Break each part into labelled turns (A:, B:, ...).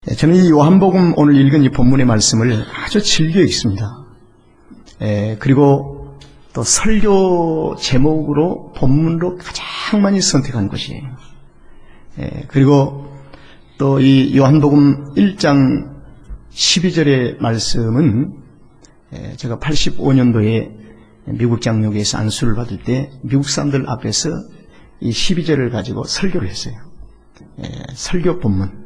A: 저는 이 요한복음 오늘 읽은 이 본문의 말씀을 아주 즐겨 읽습니다. 그리고 또 설교 제목으로 본문으로 가장 많이 선택한 것이에요. 그리고 또 이 요한복음 1장 12절의 말씀은 제가 85년도에 미국 장로교에서 안수를 받을 때 미국 사람들 앞에서 이 12절을 가지고 설교를 했어요. 설교 본문.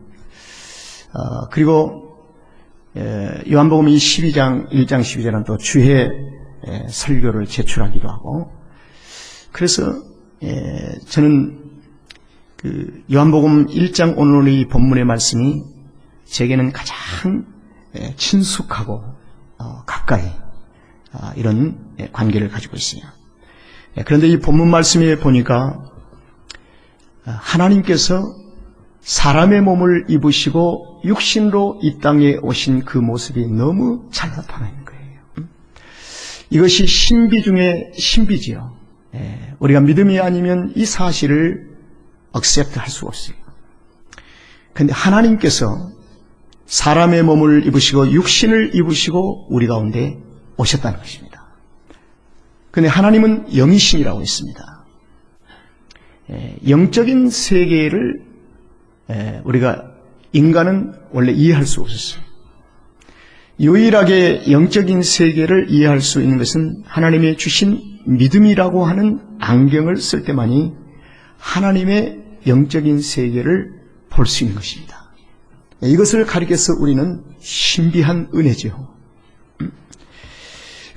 A: 그리고 요한복음 이 1장 12절은 또 주회 설교를 제출하기도 하고, 그래서 저는 그 요한복음 1장 오늘 이 본문의 말씀이 제게는 가장 친숙하고 가까이 이런 관계를 가지고 있어요. 그런데 이 본문 말씀에 보니까 하나님께서 사람의 몸을 입으시고 육신으로 이 땅에 오신 그 모습이 너무 잘 나타나는 거예요. 이것이 신비 중에 신비지요. 우리가 믿음이 아니면 이 사실을 액셉트 할 수가 없어요. 그런데 하나님께서 사람의 몸을 입으시고 육신을 입으시고 우리 가운데 오셨다는 것입니다. 그런데 하나님은 영이신이라고 했습니다. 영적인 세계를 우리가 인간은 원래 이해할 수 없었어요. 유일하게 영적인 세계를 이해할 수 있는 것은 하나님의 주신 믿음이라고 하는 안경을 쓸 때만이 하나님의 영적인 세계를 볼 수 있는 것입니다. 이것을 가리켜서 우리는 신비한 은혜죠.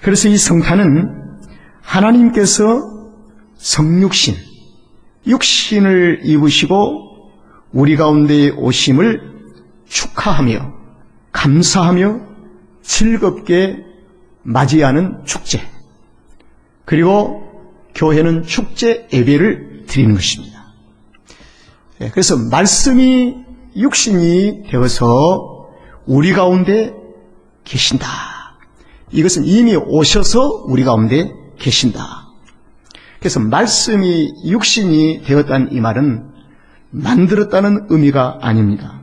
A: 그래서 이 성탄은 하나님께서 성육신, 육신을 입으시고 우리 가운데 오심을 축하하며 감사하며 즐겁게 맞이하는 축제, 그리고 교회는 축제 예배를 드리는 것입니다. 그래서 말씀이 육신이 되어서 우리 가운데 계신다. 이것은 이미 오셔서 우리 가운데 계신다. 그래서 말씀이 육신이 되었다는 이 말은 만들었다는 의미가 아닙니다.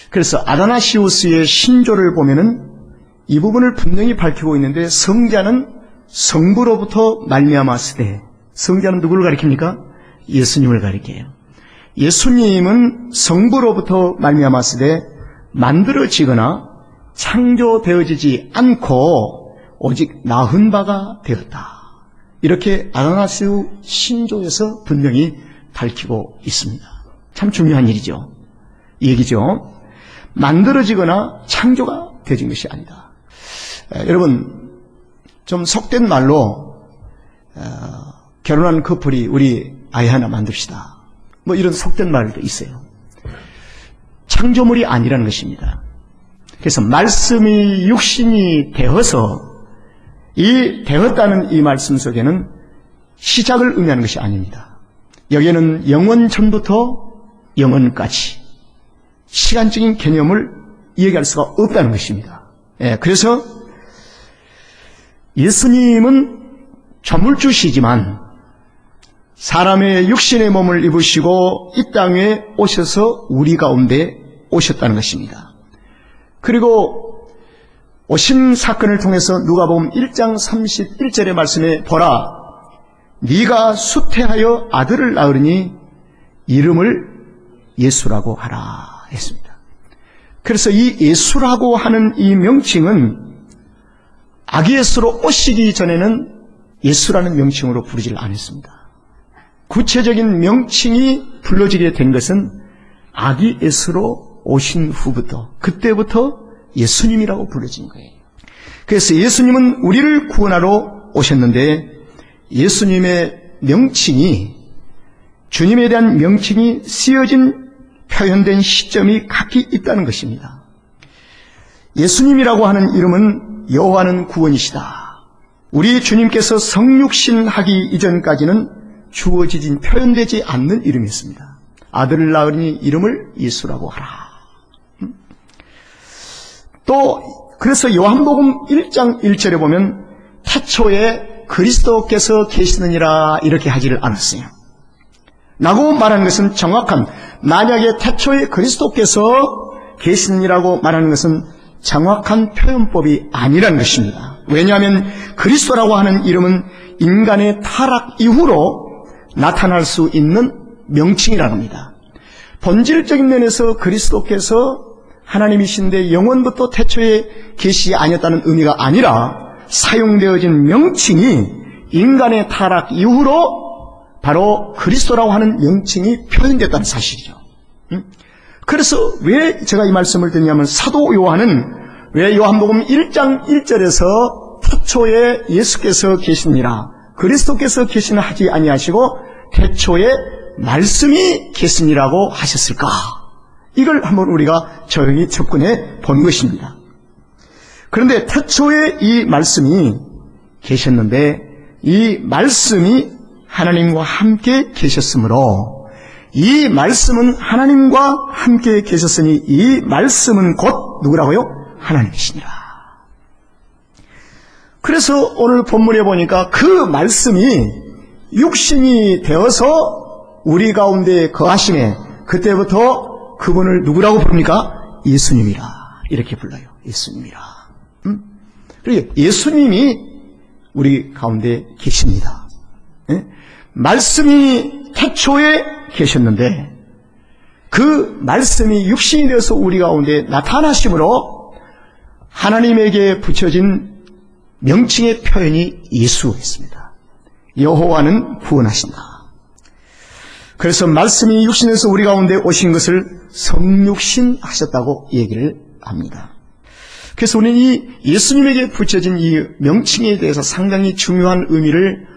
A: 그래서 아다나시우스의 신조를 보면은 이 부분을 분명히 밝히고 있는데, 성자는 성부로부터 말미암았으되, 성자는 누구를 가리킵니까? 예수님을 가리켜요. 예수님은 성부로부터 말미암았으되 만들어지거나 창조되어지지 않고 오직 낳은 바가 되었다. 이렇게 아다나시우 신조에서 분명히 밝히고 있습니다. 참 중요한 일이죠. 이 얘기죠. 만들어지거나 창조가 되어진 것이 아니다. 여러분, 좀 속된 말로 결혼한 커플이 우리 아이 하나 만듭시다, 뭐 이런 속된 말도 있어요. 창조물이 아니라는 것입니다. 그래서 말씀이 육신이 되어서 이 되었다는 이 말씀 속에는 시작을 의미하는 것이 아닙니다. 여기에는 영원 전부터 영원까지 시간적인 개념을 이야기할 수가 없다는 것입니다. 그래서 예수님은 조물주시지만 사람의 육신의 몸을 입으시고 이 땅에 오셔서 우리 가운데 오셨다는 것입니다. 그리고 오심 사건을 통해서 누가복음 1장 31절의 말씀에 보라, 네가 수태하여 아들을 낳으리니 이름을 예수라고 하라 했습니다. 그래서 이 예수라고 하는 이 명칭은 아기 예수로 오시기 전에는 예수라는 명칭으로 부르지를 않았습니다. 구체적인 명칭이 불러지게 된 것은 아기 예수로 오신 후부터, 그때부터 예수님이라고 불러진 거예요. 그래서 예수님은 우리를 구원하러 오셨는데, 예수님의 명칭이, 주님에 대한 명칭이 쓰여진, 표현된 시점이 각기 있다는 것입니다. 예수님이라고 하는 이름은 여호와는 구원이시다. 우리 주님께서 성육신하기 이전까지는 주어지진, 표현되지 않는 이름이었습니다. 아들을 낳으니 이름을 예수라고 하라. 또 그래서 요한복음 1장 1절에 보면 태초에 그리스도께서 계시느니라 이렇게 하지를 않았어요. 라고 말하는 것은 정확한, 만약에 태초에 그리스도께서 계시느니라고 말하는 것은 정확한 표현법이 아니라는 것입니다. 왜냐하면 그리스도라고 하는 이름은 인간의 타락 이후로 나타날 수 있는 명칭이라고 합니다. 본질적인 면에서 그리스도께서 하나님이신데 영원부터 태초에 계시지 아니었다는 의미가 아니라 사용되어진 명칭이 인간의 타락 이후로 바로 그리스도라고 하는 명칭이 표현됐다는 사실이죠. 그래서 왜 제가 이 말씀을 드리냐면 사도 요한은 왜 요한복음 1장 1절에서 태초에 예수께서 계시니라 그리스도께서 계시나 하지 아니하시고 태초에 말씀이 계시니라고 하셨을까? 이걸 한번 우리가 조용히 접근해 본 것입니다. 그런데 태초에 이 말씀이 계셨는데 이 말씀이 하나님과 함께 계셨으므로 이 말씀은 하나님과 함께 계셨으니 이 말씀은 곧 누구라고요? 하나님이시니라. 그래서 오늘 본문에 보니까 그 말씀이 육신이 되어서 우리 가운데 거하심에 그때부터 그분을 누구라고 부릅니까? 예수님이라 이렇게 불러요. 예수님이라. 그리고 예수님이 우리 가운데 계십니다. 말씀이 태초에 계셨는데 그 말씀이 육신이 되어서 우리 가운데 나타나심으로 하나님에게 붙여진 명칭의 표현이 예수였습니다. 여호와는 구원하신다. 그래서 말씀이 육신에서 우리 가운데 오신 것을 성육신 하셨다고 얘기를 합니다. 그래서 우리는 이 예수님에게 붙여진 이 명칭에 대해서 상당히 중요한 의미를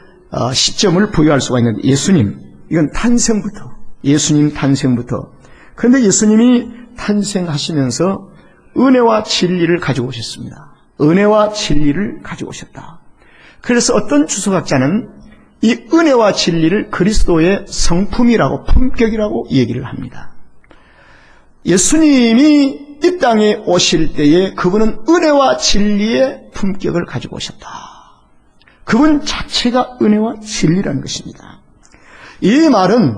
A: 시점을 부여할 수가 있는데 예수님, 이건 탄생부터 예수님 탄생부터 그런데 예수님이 탄생하시면서 은혜와 진리를 가지고 오셨습니다. 은혜와 진리를 가지고 오셨다. 그래서 어떤 주석학자는 이 은혜와 진리를 그리스도의 성품이라고 품격이라고 얘기를 합니다. 예수님이 이 땅에 오실 때에 그분은 은혜와 진리의 품격을 가지고 오셨다. 그분 자체가 은혜와 진리라는 것입니다. 이 말은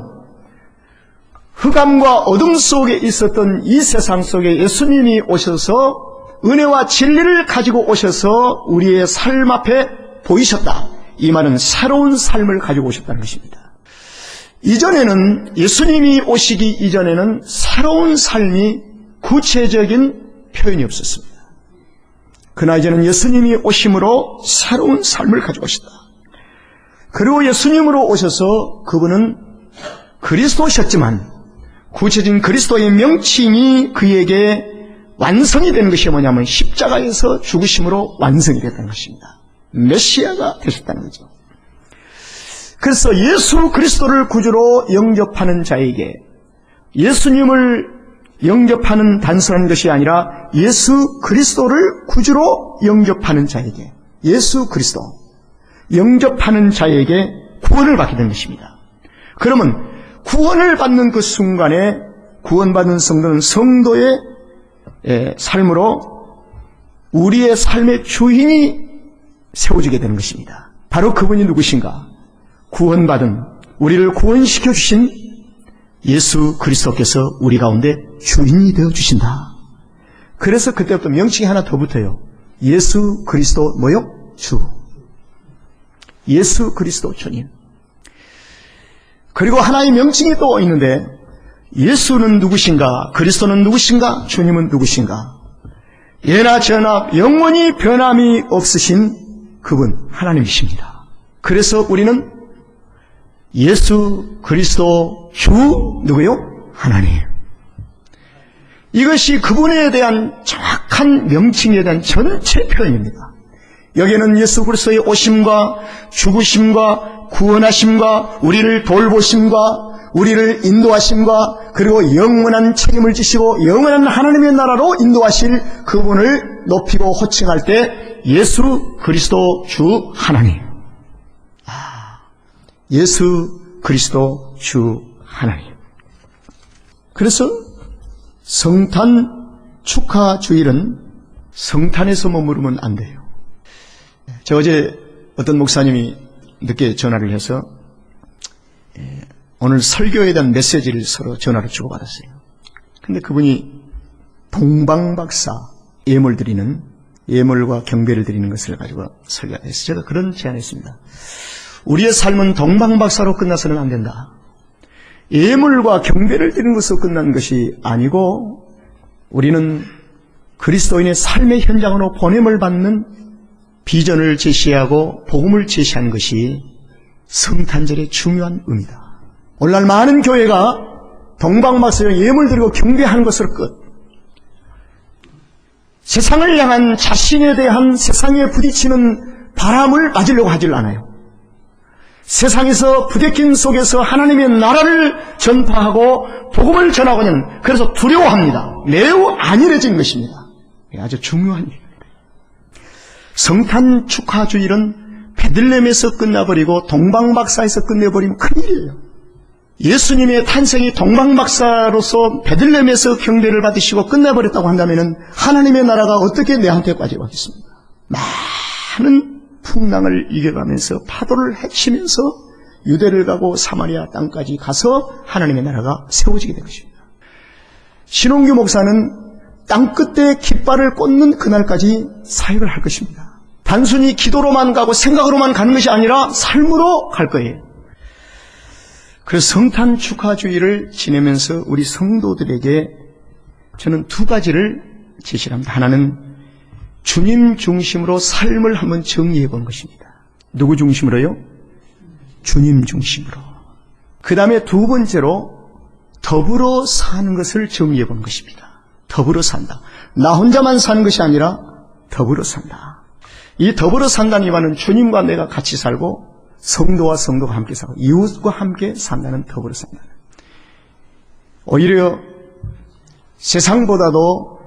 A: 흑암과 어둠 속에 있었던 이 세상 속에 예수님이 오셔서 은혜와 진리를 가지고 오셔서 우리의 삶 앞에 보이셨다. 이 말은 새로운 삶을 가지고 오셨다는 것입니다. 이전에는 예수님이 오시기 이전에는 새로운 삶이 구체적인 표현이 없었습니다. 그러나 이제는 예수님이 오심으로 새로운 삶을 가지고 오셨다. 그리고 예수님으로 오셔서 그분은 그리스도셨지만 구체적인 그리스도의 명칭이 그에게 완성이 되는 것이 뭐냐면 십자가에서 죽으심으로 완성이 됐다는 것입니다. 메시아가 되셨다는 거죠. 그래서 예수 그리스도를 구주로 영접하는 자에게 예수님을 영접하는 단순한 것이 아니라 예수 그리스도를 구주로 영접하는 자에게 예수 그리스도 영접하는 자에게 구원을 받게 된 것입니다. 그러면 구원을 받는 그 순간에 구원받는 성도는 성도의 삶으로 우리의 삶의 주인이 세워지게 되는 것입니다. 바로 그분이 누구신가? 구원받은 우리를 구원시켜 주신 예수 그리스도께서 우리 가운데 주인이 되어 주신다. 그래서 그때부터 명칭이 하나 더 붙어요. 예수 그리스도 뭐요? 주. 예수 그리스도 주님. 그리고 하나의 명칭이 또 있는데 예수는 누구신가? 그리스도는 누구신가? 주님은 누구신가? 예나 저나 영원히 변함이 없으신 그분 하나님이십니다. 그래서 우리는 예수 그리스도 주 누구요? 하나님. 이것이 그분에 대한 정확한 명칭에 대한 전체 표현입니다. 여기에는 예수 그리스도의 오심과 죽으심과 구원하심과 우리를 돌보심과 우리를 인도하심과 그리고 영원한 책임을 지시고 영원한 하나님의 나라로 인도하실 그분을 높이고 호칭할 때 예수 그리스도 주 하나님. 예수 그리스도 주 하나님. 그래서 성탄 축하 주일은 성탄에서 머무르면 안 돼요. 저 어제 어떤 목사님이 늦게 전화를 해서 오늘 설교에 대한 메시지를 서로 전화를 주고받았어요. 근데 그분이 동방박사 예물과 경배를 드리는 것을 가지고 설교가 됐어요. 제가 그런 제안했습니다. 우리의 삶은 동방박사로 끝나서는 안 된다. 예물과 경배를 드리는 것으로 끝난 것이 아니고 우리는 그리스도인의 삶의 현장으로 보냄을 받는 비전을 제시하고 복음을 제시하는 것이 성탄절의 중요한 의미다. 오늘날 많은 교회가 동방박사로 예물 드리고 경배하는 것으로 끝. 세상을 향한 자신에 대한 세상에 부딪히는 바람을 맞으려고 하질 않아요. 세상에서 부대낌 속에서 하나님의 나라를 전파하고 복음을 전하고 있는, 그래서 두려워합니다. 매우 안일해진 것입니다. 아주 중요한 일입니다. 성탄 축하 주일은 베들레헴에서 끝나버리고 동방박사에서 끝내버리면 큰일이에요. 예수님의 탄생이 동방박사로서 베들레헴에서 경배를 받으시고 끝내버렸다고 한다면 하나님의 나라가 어떻게 내한테까지 오겠습니까? 많은 풍랑을 이겨가면서 파도를 헤치면서 유대를 가고 사마리아 땅까지 가서 하나님의 나라가 세워지게 된 것입니다. 신홍규 목사는 땅끝에 깃발을 꽂는 그날까지 사역을 할 것입니다. 단순히 기도로만 가고 생각으로만 가는 것이 아니라 삶으로 갈 거예요. 그래서 성탄 축하주의를 지내면서 우리 성도들에게 저는 두 가지를 제시합니다. 하나는 주님 중심으로 삶을 한번 정리해 보는 것입니다. 누구 중심으로요? 주님 중심으로. 그 다음에 두 번째로 더불어 사는 것을 정리해 보는 것입니다. 더불어 산다. 나 혼자만 사는 것이 아니라 더불어 산다. 이 더불어 산다는 말은 주님과 내가 같이 살고 성도와 성도가 함께 살고 이웃과 함께 산다는 더불어 산다는. 오히려 세상보다도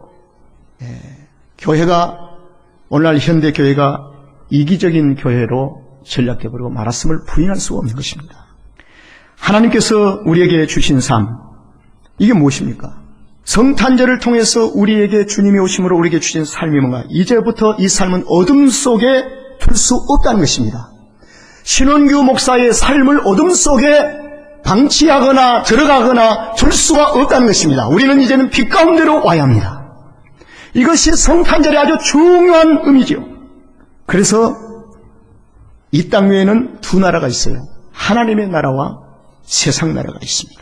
A: 교회가 오늘날 현대 교회가 이기적인 교회로 전락되어버리고 말았음을 부인할 수가 없는 것입니다. 하나님께서 우리에게 주신 삶, 이게 무엇입니까? 성탄절을 통해서 우리에게 주님이 오심으로 우리에게 주신 삶이 뭔가? 이제부터 이 삶은 어둠 속에 둘 수 없다는 것입니다. 신원규 목사의 삶을 어둠 속에 방치하거나 들어가거나 둘 수가 없다는 것입니다. 우리는 이제는 빛 가운데로 와야 합니다. 이것이 성탄절의 아주 중요한 의미죠. 그래서 이 땅 위에는 두 나라가 있어요. 하나님의 나라와 세상 나라가 있습니다.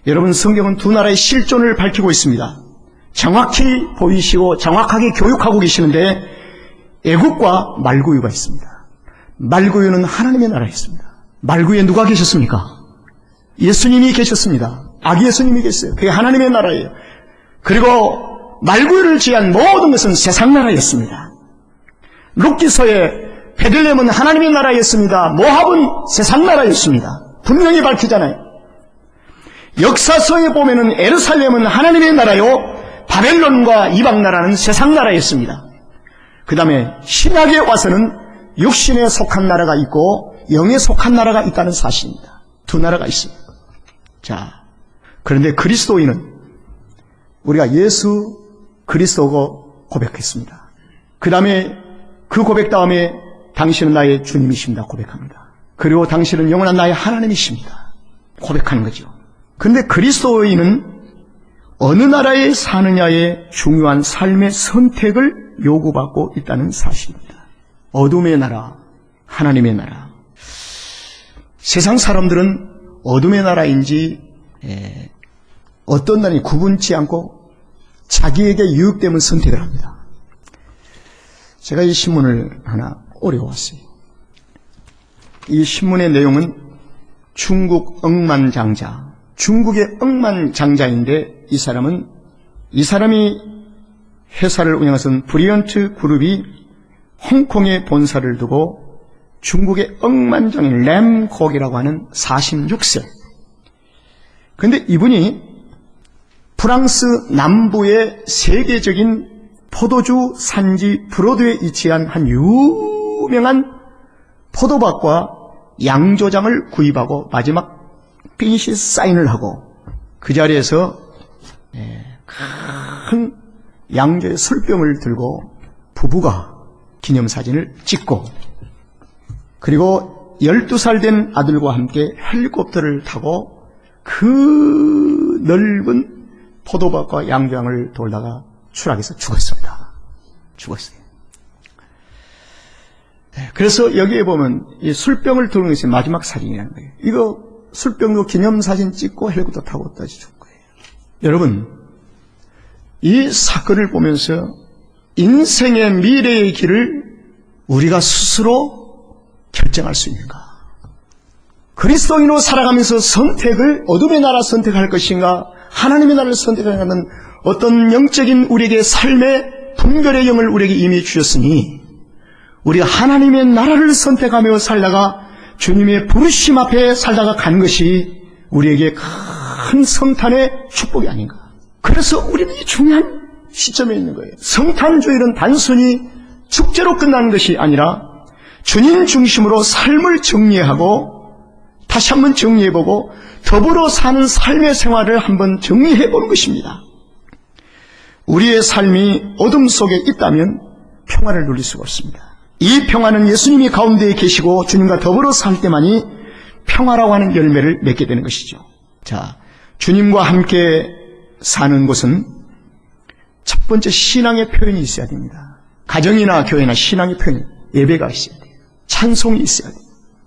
A: 여러분, 성경은 두 나라의 실존을 밝히고 있습니다. 정확히 보이시고 정확하게 교육하고 계시는데 애국과 말구유가 있습니다. 말구유는 하나님의 나라였습니다. 말구유에 누가 계셨습니까? 예수님이 계셨습니다. 아기 예수님이 계셨어요. 그게 하나님의 나라예요. 그리고 말구유를 지한 모든 것은 세상 나라였습니다. 룻기서에 베들레헴은 하나님의 나라였습니다. 모압은 세상 나라였습니다. 분명히 밝히잖아요. 역사서에 보면은 예루살렘은 하나님의 나라요, 바벨론과 이방 나라는 세상 나라였습니다. 그 다음에 신약에 와서는 육신에 속한 나라가 있고 영에 속한 나라가 있다는 사실입니다. 두 나라가 있습니다. 자, 그런데 그리스도인은 우리가 예수 그리스도고 고백했습니다. 그 다음에 그 고백 다음에 당신은 나의 주님이십니다 고백합니다. 그리고 당신은 영원한 나의 하나님이십니다 고백하는 거죠. 그런데 그리스도인은 어느 나라에 사느냐의 중요한 삶의 선택을 요구받고 있다는 사실입니다. 어둠의 나라, 하나님의 나라. 세상 사람들은 어둠의 나라인지 어떤 나라인지 구분치 않고 자기에게 유익되면 선택을 합니다. 제가 이 신문을 하나 오려왔어요. 이 신문의 내용은 중국 억만장자, 중국의 억만장자인데 이 사람이 회사를 운영하는 브리언트 그룹이 홍콩에 본사를 두고 중국의 억만장인 램콕이라고 하는 46세. 그런데 이분이 프랑스 남부의 세계적인 포도주 산지 브로드에 위치한 한 유명한 포도밭과 양조장을 구입하고 마지막 피니시 사인을 하고 그 자리에서 큰 양조의 설병을 들고 부부가 기념사진을 찍고 그리고 12살 된 아들과 함께 헬리콥터를 타고 그 넓은 포도밭과 양장을 돌다가 추락해서 죽었습니다. 죽었어요. 그래서 여기에 보면 이 술병을 들은 것이 마지막 사진이라는 거예요. 이거 술병도 기념사진 찍고 헬리콥터 타고 다시 죽은 거예요. 여러분, 이 사건을 보면서 인생의 미래의 길을 우리가 스스로 결정할 수 있는가? 그리스도인으로 살아가면서 선택을 어둠의 나라 선택할 것인가, 하나님의 나라를 선택하는 어떤 영적인 우리에게 삶의 분별의 영을 우리에게 이미 주셨으니 우리가 하나님의 나라를 선택하며 살다가 주님의 부르심 앞에 살다가 가는 것이 우리에게 큰 성탄의 축복이 아닌가. 그래서 우리는 이 중요한 시점에 있는 거예요. 성탄주일은 단순히 축제로 끝나는 것이 아니라 주님 중심으로 삶을 정리하고 다시 한번 정리해보고 더불어 사는 삶의 생활을 한번 정리해보는 것입니다. 우리의 삶이 어둠 속에 있다면 평화를 누릴 수가 없습니다. 이 평화는 예수님이 가운데에 계시고 주님과 더불어 살 때만이 평화라고 하는 열매를 맺게 되는 것이죠. 자, 주님과 함께 사는 곳은 첫 번째 신앙의 표현이 있어야 됩니다. 가정이나 교회나 신앙의 표현, 예배가 있어야 돼요. 찬송이 있어야 돼요.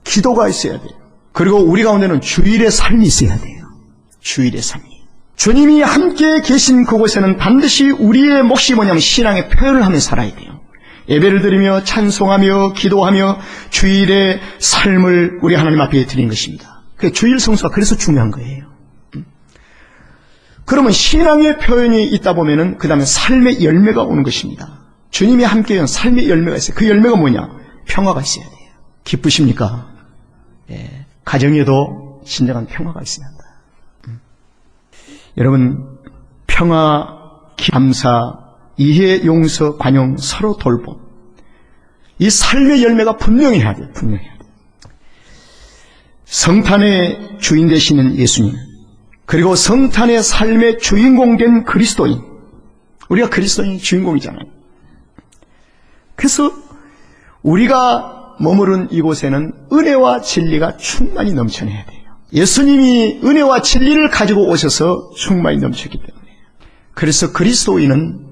A: 기도가 있어야 돼요. 그리고 우리 가운데는 주일의 삶이 있어야 돼요. 주일의 삶이. 주님이 함께 계신 그곳에는 반드시 우리의 몫이 뭐냐면 신앙의 표현을 하며 살아야 돼요. 예배를 드리며 찬송하며 기도하며 주일의 삶을 우리 하나님 앞에 드린 것입니다. 그 주일 성수가 그래서 중요한 거예요. 그러면 신앙의 표현이 있다 보면은 그 다음에 삶의 열매가 오는 것입니다. 주님이 함께한 삶의 열매가 있어요. 그 열매가 뭐냐? 평화가 있어야 돼요. 기쁘십니까? 예, 가정에도 진정한 평화가 있어야 한다. 여러분, 평화, 감사, 이해, 용서, 관용, 서로 돌봄. 이 삶의 열매가 분명히 해야 돼요. 분명히 해야 돼요. 성탄의 주인 되시는 예수님, 그리고 성탄의 삶의 주인공 된 그리스도인. 우리가 그리스도인 주인공이잖아요. 그래서 우리가 머무른 이곳에는 은혜와 진리가 충만히 넘쳐나야 돼요. 예수님이 은혜와 진리를 가지고 오셔서 충만히 넘쳤기 때문에. 그래서 그리스도인은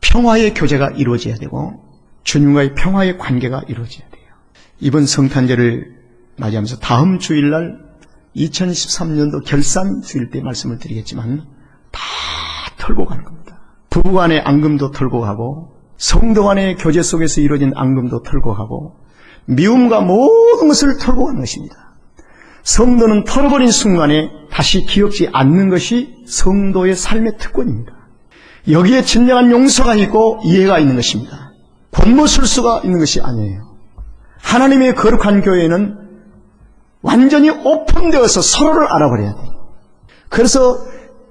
A: 평화의 교제가 이루어져야 되고 주님과의 평화의 관계가 이루어져야 돼요. 이번 성탄절을 맞이하면서 다음 주일날 2013년도 결산 주일 때 말씀을 드리겠지만 다 털고 가는 겁니다. 부부간의 앙금도 털고 가고 성도 간의 교제 속에서 이루어진 앙금도 털고 가고 미움과 모든 것을 털고 가는 것입니다. 성도는 털어버린 순간에 다시 기억지 않는 것이 성도의 삶의 특권입니다. 여기에 진정한 용서가 있고 이해가 있는 것입니다. 권모술수가 있는 것이 아니에요. 하나님의 거룩한 교회는 완전히 오픈되어서 서로를 알아버려야 돼요. 그래서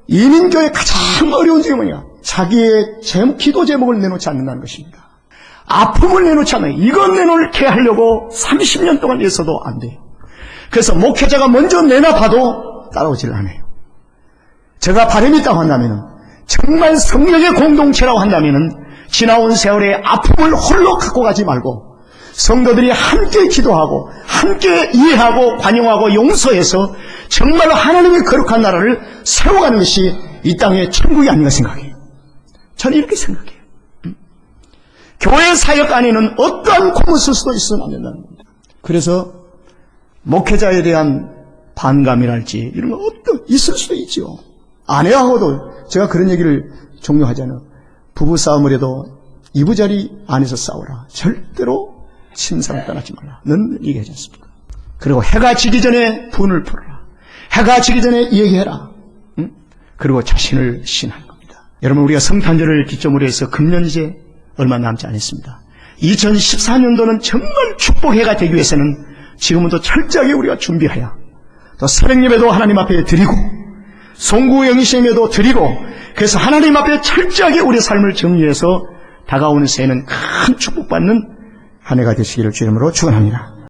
A: 이민교의 가장 어려운 점이 뭐냐? 자기의 기도 제목을 내놓지 않는다는 것입니다. 아픔을 내놓지 않아요. 이건 내놓게 하려고 30년 동안 있어도 안 돼요. 그래서 목회자가 먼저 내놔봐도 따라오질 않아요. 제가 바람이 있다고 한다면 정말 성령의 공동체라고 한다면 지나온 세월의 아픔을 홀로 갖고 가지 말고 성도들이 함께 기도하고 함께 이해하고 관용하고 용서해서 정말로 하나님의 거룩한 나라를 세워가는 것이 이 땅의 천국이 아닌가 생각해요. 저는 이렇게 생각해요. 교회 사역 안에는 어떠한 고무술수도 있으면 안 된다는 겁니다. 그래서 목회자에 대한 반감이랄지 이런 거 있을 수도 있죠. 아내하고도 제가 그런 얘기를 종종 하잖아요. 부부싸움을 해도 이부자리 안에서 싸우라. 절대로 침상을 떠나지 말라. 는 얘기하지 않습니까? 그리고 해가 지기 전에 분을 풀어라. 해가 지기 전에 얘기해라. 응? 그리고 자신을 신하는 겁니다. 여러분, 우리가 성탄절을 기점으로 해서 금년 이제 얼마 남지 않았습니다. 2014년도는 정말 축복해가 되기 위해서는 지금부터 철저하게 우리가 준비하여 또 새벽예배도 하나님 앞에 드리고 송구 영신에도 드리고 그래서 하나님 앞에 철저하게 우리의 삶을 정리해서 다가오는 새해는 큰 축복받는 한 해가 되시기를 주의 이름으로 축원합니다.